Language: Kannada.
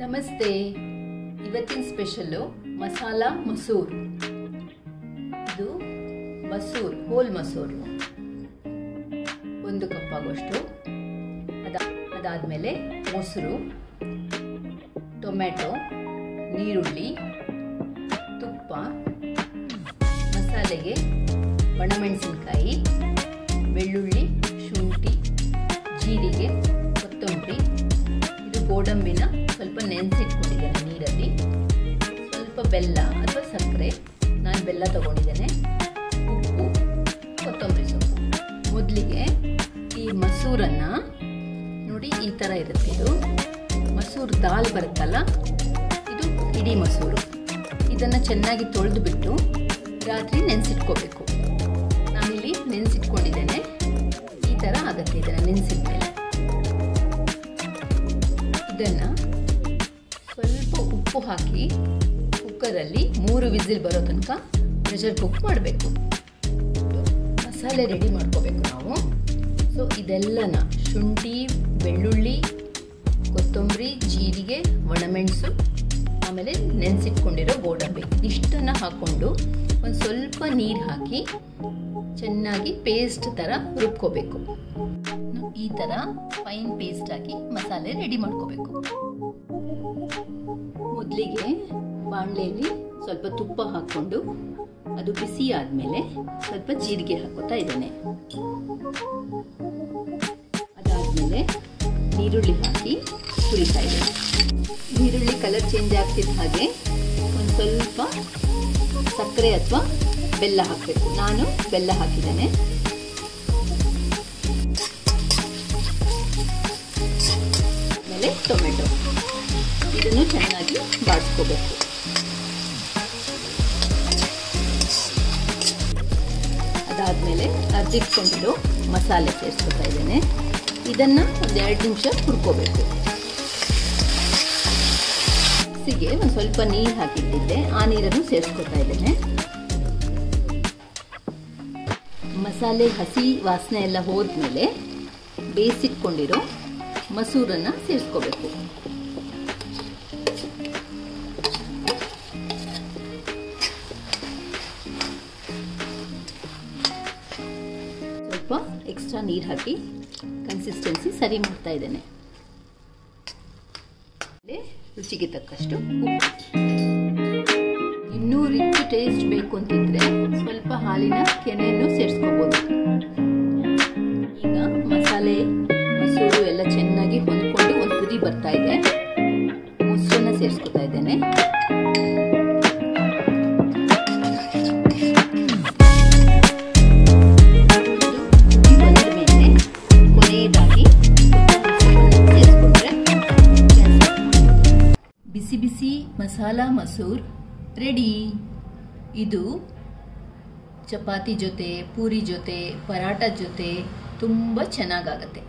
ನಮಸ್ತೆ. ಇವತ್ತಿನ ಸ್ಪೆಷಲ್ಲು ಮಸಾಲಾ ಮಸೂರ್. ಇದು ಮಸೂರ್, ಹೋಲ್ ಮಸೂರು 1 ಕಪ್ ಆಗುವಷ್ಟು. ಅದಾದಮೇಲೆ ಮೊಸರು, ಟೊಮೆಟೊ, ನೀರುಳ್ಳಿ, ತುಪ್ಪ, ಮಸಾಲೆಗೆ ಒಣಮೆಣಸಿನಕಾಯಿ, ಬೆಳ್ಳುಳ್ಳಿ, ಶುಂಠಿ, ಜೀರಿಗೆ, ಕೊತ್ತಂಬರಿ. ಇದು ಗೋಡಂಬಿನ ಸ್ವಲ್ಪ ನೆನೆಸಿಟ್ಕೊಂಡಿದ್ದೇನೆ ನೀರಲ್ಲಿ. ಸ್ವಲ್ಪ ಬೆಲ್ಲ ಅಥವಾ ಸಕ್ಕರೆ, ನಾನು ಬೆಲ್ಲ ತಗೊಂಡಿದ್ದೇನೆ, ಉಪ್ಪು, ಕೊತ್ತಂಬರಿ ಸೊಪ್ಪು. ಮೊದಲಿಗೆ ಈ ಮಸೂರನ್ನು ನೋಡಿ, ಈ ಥರ ಇರುತ್ತೆ. ಇದು ಮಸೂರ್ ದಾಲ್ ಬರುತ್ತಲ್ಲ, ಇದು ಇಡೀ ಮಸೂರು. ಇದನ್ನು ಚೆನ್ನಾಗಿ ತೊಳೆದು ಬಿಟ್ಟು ರಾತ್ರಿ ನೆನೆಸಿಟ್ಕೋಬೇಕು. ನಾನಿಲ್ಲಿ ನೆನೆಸಿಟ್ಕೊಂಡಿದ್ದೇನೆ. ಈ ಥರ ಆಗುತ್ತೆ ಇದನ್ನು ನೆನೆಸಿದ ಮೇಲೆ. ಇದನ್ನು ಸ್ವಲ್ಪ ಉಪ್ಪು ಹಾಕಿ ಕುಕ್ಕರಲ್ಲಿ 3 ವಿಸಿಲ್ ಬರೋ ತನಕ ಪ್ರೆಷರ್ ಕುಕ್ ಮಾಡಬೇಕು. ಮಸಾಲೆ ರೆಡಿ ಮಾಡ್ಕೋಬೇಕು ನಾವು. ಸೊ ಇದೆಲ್ಲನ ಶುಂಠಿ, ಬೆಳ್ಳುಳ್ಳಿ, ಕೊತ್ತಂಬರಿ, ಜೀರಿಗೆ, ಒಣಮೆಣಸು, ಆಮೇಲೆ ನೆನೆಸಿಟ್ಕೊಂಡಿರೋ ಗೋಡಂಬಿ, ಇದಿಷ್ಟನ್ನು ಹಾಕ್ಕೊಂಡು ಒಂದು ಸ್ವಲ್ಪ ನೀರು ಹಾಕಿ ಚೆನ್ನಾಗಿ ಪೇಸ್ಟ್ ಥರ ರುಬ್ಕೋಬೇಕು. ಈ ಥರ ಫೈನ್ ಪೇಸ್ಟ್ ಹಾಕಿ ಮಸಾಲೆ ರೆಡಿ ಮಾಡ್ಕೋಬೇಕು. ಮೊದಲಿಗೆ ಬಾಣಲೆಯಲ್ಲಿ ಸ್ವಲ್ಪ ತುಪ್ಪ ಹಾಕ್ಕೊಂಡು ಅದು ಬಿಸಿ ಆದಮೇಲೆ ಸ್ವಲ್ಪ ಜೀರಿಗೆ ಹಾಕೋತಾ ಇದ್ದೇನೆ. ಅದಾದಮೇಲೆ ನೀರುಳ್ಳಿ ಹಾಕಿ ಹುರಿತಾ ಇದ್ದೇನೆ. ನೀರುಳ್ಳಿ ಕಲರ್ ಚೇಂಜ್ ಆಗ್ತಿದ್ದ ಹಾಗೆ ಒಂದು ಸ್ವಲ್ಪ ಸಕ್ಕರೆ ಅಥವಾ ಬೆಲ್ಲ ಹಾಕಬೇಕು. ನಾನು ಬೆಲ್ಲ ಹಾಕಿದ್ದೇನೆ. ಆಮೇಲೆ ಟೊಮೆಟೊ, ಇದನ್ನು ಚೆನ್ನಾಗಿ ಬಾಡಿಸ್ಕೋಬೇಕು. ಅದಾದಮೇಲೆ ಅರ್ಜಿಟ್ಕೊಂಡಿರೋ ಮಸಾಲೆ ಸೇರಿಸ್ಕೊತಾ ಇದ್ದೇನೆ. ಇದನ್ನು ಒಂದು 2 ನಿಮಿಷ ಹುರ್ಕೋಬೇಕು. ಮಿಕ್ಸಿಗೆ ಒಂದು ಸ್ವಲ್ಪ ನೀರು ಹಾಕಿಟ್ಟಿದ್ದೆ, ಆ ನೀರನ್ನು ಸೇರಿಸ್ಕೊತಾ ಇದ್ದೇನೆ. ಮಸಾಲೆ ಹಸಿ ವಾಸನೆ ಎಲ್ಲ ಹೋದ್ಮೇಲೆ ಬೇಯಿಸಿಟ್ಕೊಂಡಿರೋ ಮಸೂರನ್ನು ಸೇರಿಸ್ಕೋಬೇಕು. ಸ್ವಲ್ಪ ಎಕ್ಸ್ಟ್ರಾ ನೀರು ಹಾಕಿ ಕನ್ಸಿಸ್ಟೆನ್ಸಿ ಸರಿ ಮಾಡ್ತಾ ಇದ್ದೇನೆ. ರುಚಿಗೆ ತಕ್ಕಷ್ಟು ಉಪ್ಪು. ಇನ್ನೂ ರಿಚ್ ಟೇಸ್ಟ್ ಬೇಕು ಅಂತಿದ್ರೆ ಸ್ವಲ್ಪ ಹಾಲಿನ ಕೆನೆಯನ್ನು ಸೇರಿಸ್ಕೋಬೋದು. ಈಗ ಮಸಾಲೆ ಮಸೂರು ಎಲ್ಲ ಚೆನ್ನಾಗಿ ಹೊಂದ್ಕೊಂಡು ಒಂದು ಕುದಿ ಬರ್ತಾ ಇದೆ. ಮೊಸರನ್ನ ಸೇರಿಸ್ಕೊತಾ ಇದ್ದೇನೆ. ಬಂದಮೇಲೆ ಕೊನೆಯದಾಗಿ ಸೇರಿಸ್ಕೊಂಡ್ರೆ ಬಿಸಿ ಬಿಸಿ ಮಸಾಲಾ ಮಸೂರ್ ರೆಡಿ. ಇದು ಚಪಾತಿ ಜೊತೆ, ಪೂರಿ ಜೊತೆ, ಪರಾಟ ಜೊತೆ ತುಂಬ ಚೆನ್ನಾಗಾಗತ್ತೆ.